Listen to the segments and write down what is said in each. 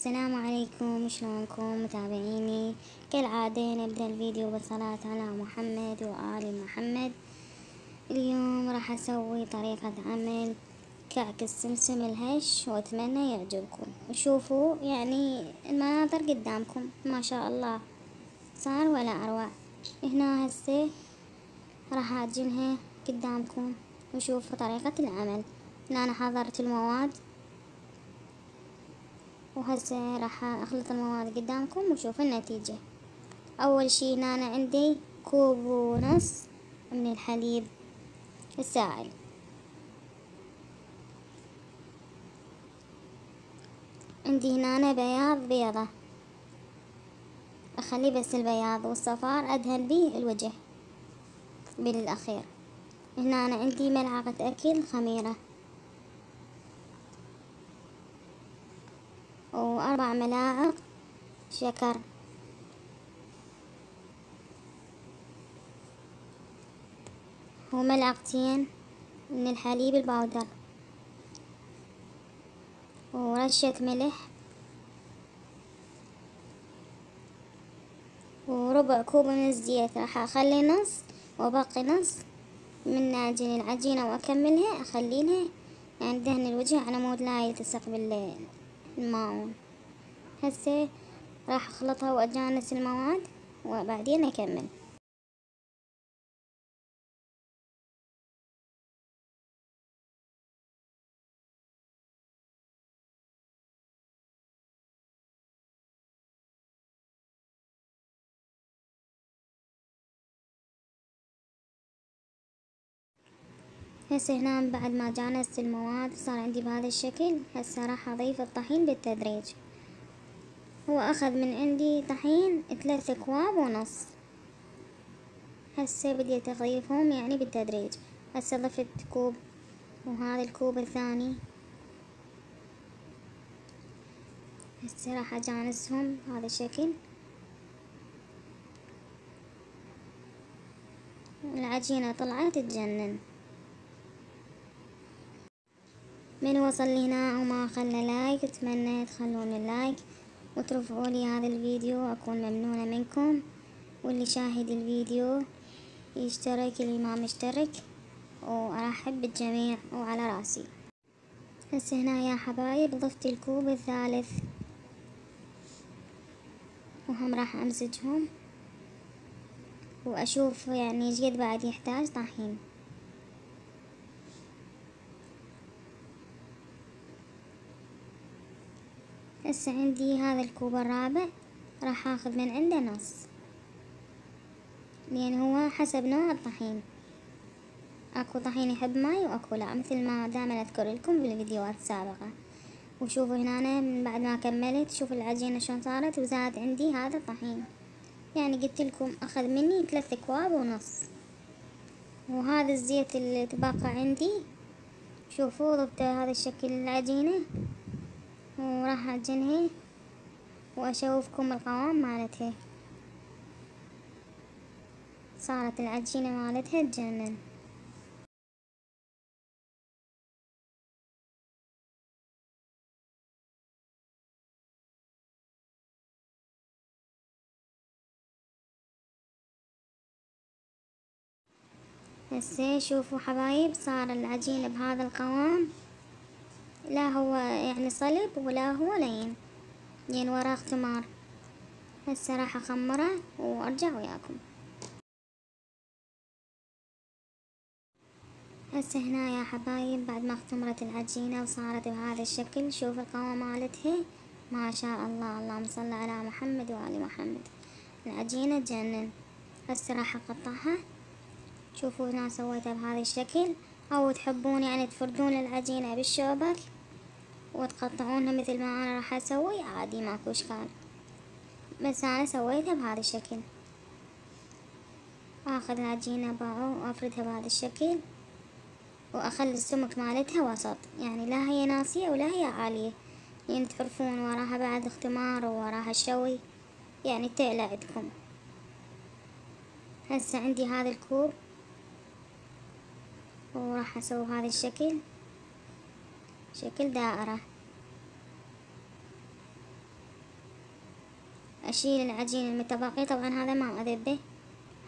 السلام عليكم، شلونكم متابعيني؟ كالعادة نبدأ الفيديو بالصلاة على محمد وآل محمد. اليوم راح أسوي طريقة عمل كعك السمسم الهش وأتمنى يعجبكم. وشوفوا يعني المناظر قدامكم ما شاء الله صار ولا أروع. هنا هسه راح أعجنها قدامكم وشوفوا طريقة العمل. هنا أنا حضرت المواد وهسه راح اخلط المواد قدامكم وشوف النتيجة. اول شي هنا أنا عندي كوب ونص من الحليب السائل، عندي هنا أنا بياض بيضة اخلي بس البياض والصفار ادهن بيه الوجه بالاخير. هنا أنا عندي ملعقة اكل خميرة واربع ملاعق شكر وملعقتين من الحليب الباودر ورشة ملح وربع كوب من الزيت. راح اخلي نص وباقي نص من عجين العجينة واكملها اخليها يعني دهن الوجه على مود لا يلتصق بالماعون. هسه راح اخلطها واجانس المواد وبعدين اكمل. هسه هنا بعد ما جانست المواد صار عندي بهذا الشكل. هسه راح اضيف الطحين بالتدريج. هو اخذ من عندي طحين 3 أكواب ونص. هسه بديت اضيفهم يعني بالتدريج. هسه ضفت كوب وهذا الكوب الثاني. هسه راح اجانسهم بهذا الشكل. العجينة طلعت تجنن. من وصل لهنا وما خلى لايك اتمنى تخلون اللايك وترفعوا لي هذا الفيديو اكون ممنونة منكم. واللي شاهد الفيديو يشترك اللي ما مشترك، وارحب بالجميع وعلى راسي. هسه هنا يا حبايب ضفت الكوب الثالث وهم راح امزجهم واشوف يعني ايش قد بعد يحتاج طحين. هسه عندي هذا الكوب الرابع راح اخذ من عنده نص، لان هو حسب نوع الطحين. اكو طحين يحب ماي واكو لا، مثل ما دائما اذكر لكم بالفيديوهات السابقة. وشوفوا هنا أنا من بعد ما كملت شوف العجينة شلون صارت وزاد عندي هذا الطحين. يعني قلت لكم اخذ مني 3 أكواب ونص. وهذا الزيت اللي تبقى عندي شوفوا ضبط هذا الشكل العجينة وراح اعجنها واشوفكم القوام مالتها. صارت العجينة مالتها تجنن. هسه شوفوا حبايب صار العجينة بهذا القوام، لا هو يعني صلب ولا هو لين، يعني وراه اختمار. هسه راح اخمره وارجع وياكم. هسه هنا يا حبايب بعد ما اختمرت العجينة وصارت بهذا الشكل شوف القوام مالتها ما شاء الله. اللهم صل على محمد وآل محمد. العجينة تجنن. هسه راح اقطعها. شوفوا هنا سويتها بهذا الشكل، او تحبون يعني تفردون العجينة بالشوبك وتقطعونها مثل ما انا راح اسوي عادي ماكو اشكال، بس انا سويتها بهذا الشكل. اخذ العجينة باعو وافردها بهذا الشكل واخلي السمك مالتها وسط، يعني لا هي ناصية ولا هي عالية، يعني تعرفون وراها بعد اختمار ووراها الشوي يعني تقلى عندكم. هسه عندي هذا الكوب وراح اسوي هذا الشكل، شكل دائرة. أشيل العجين المتبقي، طبعا هذا ما أذبه،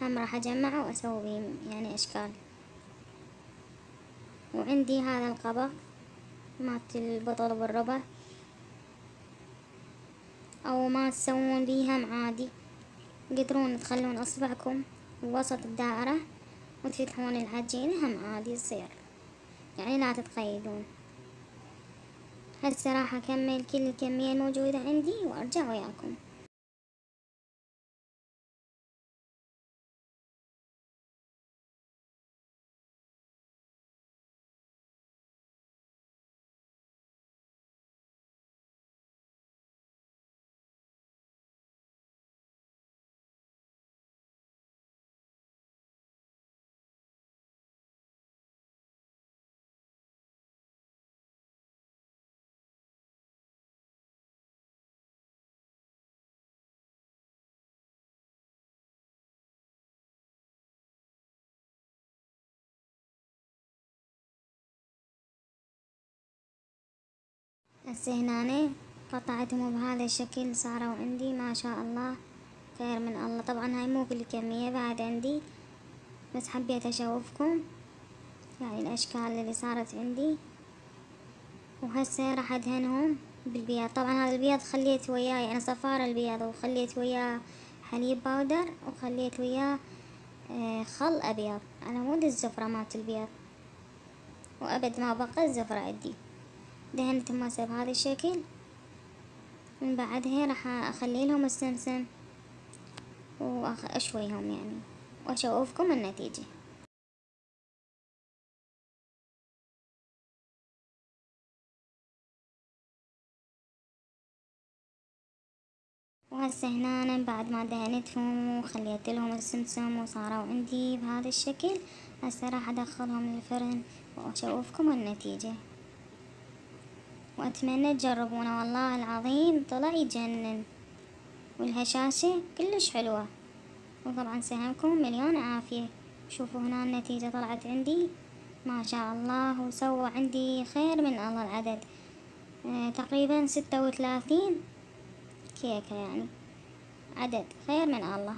هم راح أجمعه وأسوي بيه يعني أشكال. وعندي هذا القبق مالت البطل بالربع، أو ما تسوون بيه هم عادي، تقدرون تخلون إصبعكم بوسط الدائرة وتفتحون العجينة هم عادي يصير، يعني لا تتقيدون. هسه راح أكمل كل الكمية الموجودة عندي وأرجع وياكم. هسه هنا قطعتهم بهذا الشكل، صاروا عندي ما شاء الله خير من الله. طبعا هاي مو كل كمية بعد عندي، بس حبيت أشوفكم يعني الأشكال اللي صارت عندي. وهسه راح أدهنهم بالبياض. طبعا هذا البياض خليت وياه يعني صفار البياض، وخليت وياه حليب باودر، وخليت وياه خل أبيض على مود الزفرة مالت البيض، وأبد ما بقى الزفرة عندي. دهنتهم هسه بهذا الشكل. من بعدها راح أخلي لهم السمسم وأشويهم يعني، وأشوفكم النتيجة. وهسه هنا بعد ما دهنتهم وخليت لهم السمسم وصاروا عندي بهذا الشكل، هسه راح أدخلهم للفرن وأشوفكم النتيجة. وأتمنى تجربونه، والله العظيم طلع يجنن، والهشاشة كلش حلوة. وطبعا سهمكم مليون عافية. شوفوا هنا النتيجة طلعت عندي ما شاء الله، وسوى عندي خير من الله العدد. تقريبا 36 كيكة، يعني عدد خير من الله.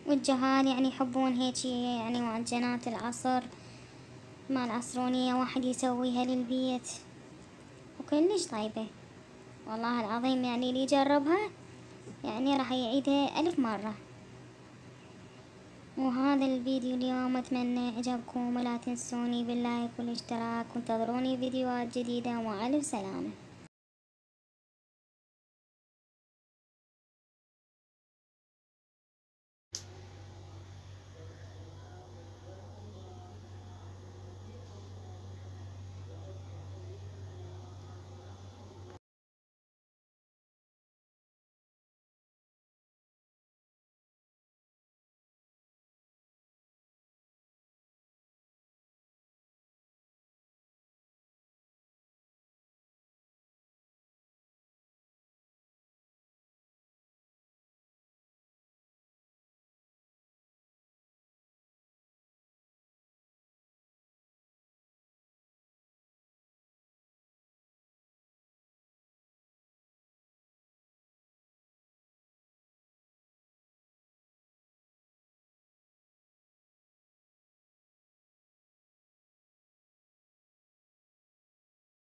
والجهال يعني يحبون هيجي يعني معجنات العصر مع العصرونية، واحد يسويها للبيت وكلش طيبة والله العظيم. يعني اللي يجربها يعني راح يعيدها 1000 مرة. وهذا الفيديو اليوم، أتمنى عجبكم، ولا تنسوني باللايك والاشتراك، وانتظروني فيديوهات جديدة، ومع ألف سلامة.